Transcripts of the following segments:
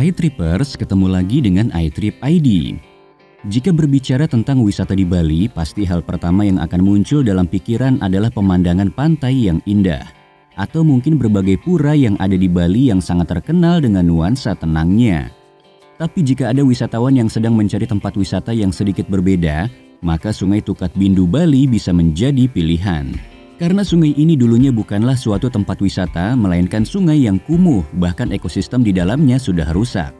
Hai Trippers, ketemu lagi dengan iTrip ID. Jika berbicara tentang wisata di Bali, pasti hal pertama yang akan muncul dalam pikiran adalah pemandangan pantai yang indah. Atau mungkin berbagai pura yang ada di Bali yang sangat terkenal dengan nuansa tenangnya. Tapi jika ada wisatawan yang sedang mencari tempat wisata yang sedikit berbeda, maka Sungai Tukat Bindu Bali bisa menjadi pilihan. Karena sungai ini dulunya bukanlah suatu tempat wisata, melainkan sungai yang kumuh, bahkan ekosistem di dalamnya sudah rusak.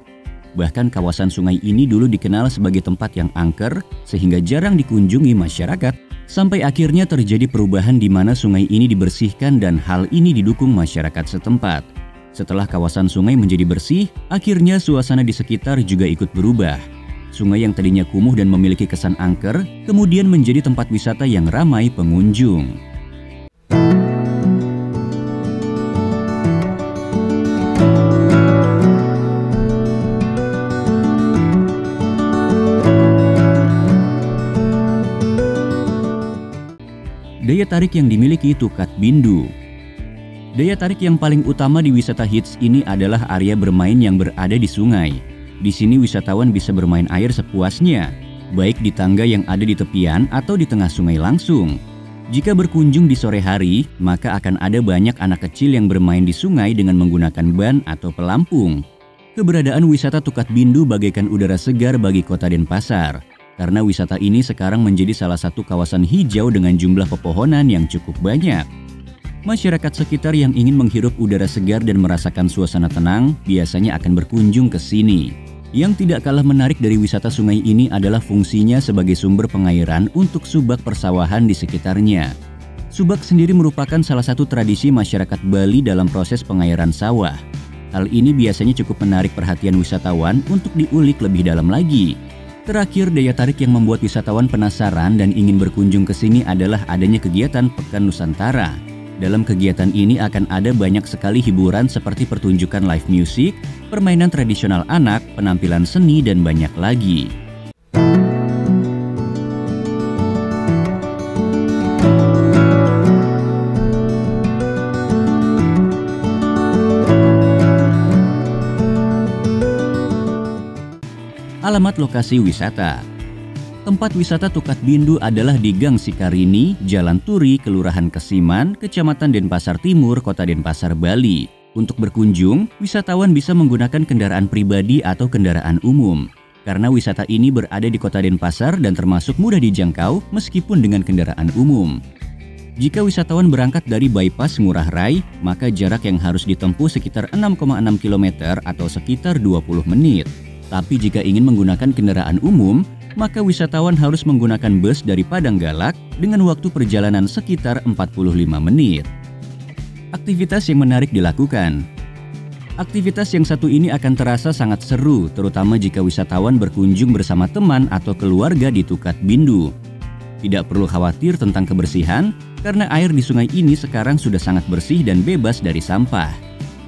Bahkan kawasan sungai ini dulu dikenal sebagai tempat yang angker, sehingga jarang dikunjungi masyarakat, sampai akhirnya terjadi perubahan di mana sungai ini dibersihkan dan hal ini didukung masyarakat setempat. Setelah kawasan sungai menjadi bersih, akhirnya suasana di sekitar juga ikut berubah. Sungai yang tadinya kumuh dan memiliki kesan angker, kemudian menjadi tempat wisata yang ramai pengunjung. Daya tarik yang dimiliki Tukat Bindu. Daya tarik yang paling utama di wisata hits ini adalah area bermain yang berada di sungai. Di sini wisatawan bisa bermain air sepuasnya, baik di tangga yang ada di tepian atau di tengah sungai langsung. Jika berkunjung di sore hari, maka akan ada banyak anak kecil yang bermain di sungai dengan menggunakan ban atau pelampung. Keberadaan wisata Tukat Bindu bagaikan udara segar bagi kota Denpasar. Karena wisata ini sekarang menjadi salah satu kawasan hijau dengan jumlah pepohonan yang cukup banyak. Masyarakat sekitar yang ingin menghirup udara segar dan merasakan suasana tenang biasanya akan berkunjung ke sini. Yang tidak kalah menarik dari wisata sungai ini adalah fungsinya sebagai sumber pengairan untuk subak persawahan di sekitarnya. Subak sendiri merupakan salah satu tradisi masyarakat Bali dalam proses pengairan sawah. Hal ini biasanya cukup menarik perhatian wisatawan untuk diulik lebih dalam lagi. Terakhir, daya tarik yang membuat wisatawan penasaran dan ingin berkunjung ke sini adalah adanya kegiatan Pekan Nusantara. Dalam kegiatan ini akan ada banyak sekali hiburan seperti pertunjukan live music, permainan tradisional anak, penampilan seni, dan banyak lagi. Alamat lokasi wisata. Tempat wisata Tukat Bindu adalah di Gang Sikarini, Jalan Turi, Kelurahan Kesiman, Kecamatan Denpasar Timur, Kota Denpasar, Bali. Untuk berkunjung, wisatawan bisa menggunakan kendaraan pribadi atau kendaraan umum. Karena wisata ini berada di Kota Denpasar dan termasuk mudah dijangkau meskipun dengan kendaraan umum. Jika wisatawan berangkat dari bypass Ngurah Rai, maka jarak yang harus ditempuh sekitar 6,6 km atau sekitar 20 menit. Tapi jika ingin menggunakan kendaraan umum, maka wisatawan harus menggunakan bus dari Padanggalak dengan waktu perjalanan sekitar 45 menit. Aktivitas yang menarik dilakukan. Aktivitas yang satu ini akan terasa sangat seru, terutama jika wisatawan berkunjung bersama teman atau keluarga di Tukat Bindu. Tidak perlu khawatir tentang kebersihan, karena air di sungai ini sekarang sudah sangat bersih dan bebas dari sampah.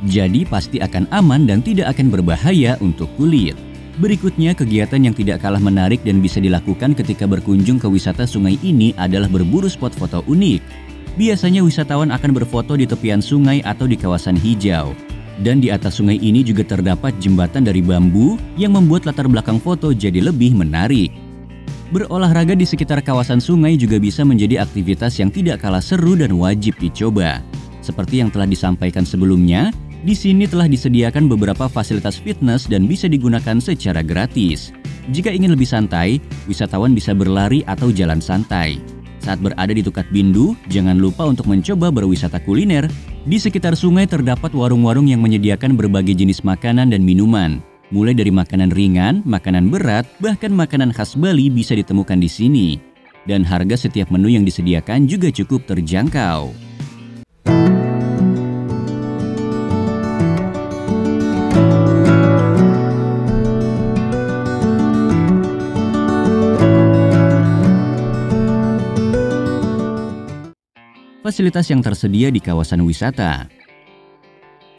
Jadi pasti akan aman dan tidak akan berbahaya untuk kulit. Berikutnya, kegiatan yang tidak kalah menarik dan bisa dilakukan ketika berkunjung ke wisata sungai ini adalah berburu spot foto unik. Biasanya wisatawan akan berfoto di tepian sungai atau di kawasan hijau. Dan di atas sungai ini juga terdapat jembatan dari bambu yang membuat latar belakang foto jadi lebih menarik. Berolahraga di sekitar kawasan sungai juga bisa menjadi aktivitas yang tidak kalah seru dan wajib dicoba. Seperti yang telah disampaikan sebelumnya, di sini telah disediakan beberapa fasilitas fitness dan bisa digunakan secara gratis. Jika ingin lebih santai, wisatawan bisa berlari atau jalan santai. Saat berada di Tukat Bindu, jangan lupa untuk mencoba berwisata kuliner. Di sekitar sungai terdapat warung-warung yang menyediakan berbagai jenis makanan dan minuman. Mulai dari makanan ringan, makanan berat, bahkan makanan khas Bali bisa ditemukan di sini. Dan harga setiap menu yang disediakan juga cukup terjangkau. Fasilitas yang tersedia di kawasan wisata.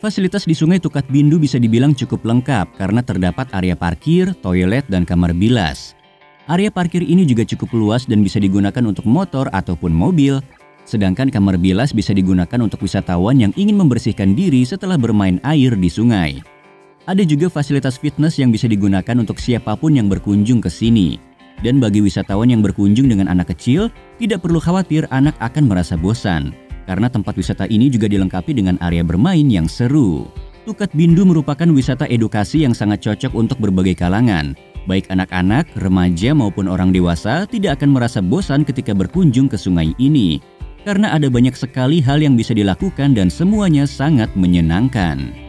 Fasilitas di Sungai Tukat Bindu bisa dibilang cukup lengkap karena terdapat area parkir, toilet, dan kamar bilas. Area parkir ini juga cukup luas dan bisa digunakan untuk motor ataupun mobil. Sedangkan kamar bilas bisa digunakan untuk wisatawan yang ingin membersihkan diri setelah bermain air di sungai. Ada juga fasilitas fitness yang bisa digunakan untuk siapapun yang berkunjung ke sini. Dan bagi wisatawan yang berkunjung dengan anak kecil, tidak perlu khawatir anak akan merasa bosan. Karena tempat wisata ini juga dilengkapi dengan area bermain yang seru. Tukat Bindu merupakan wisata edukasi yang sangat cocok untuk berbagai kalangan. Baik anak-anak, remaja maupun orang dewasa tidak akan merasa bosan ketika berkunjung ke sungai ini. Karena ada banyak sekali hal yang bisa dilakukan dan semuanya sangat menyenangkan.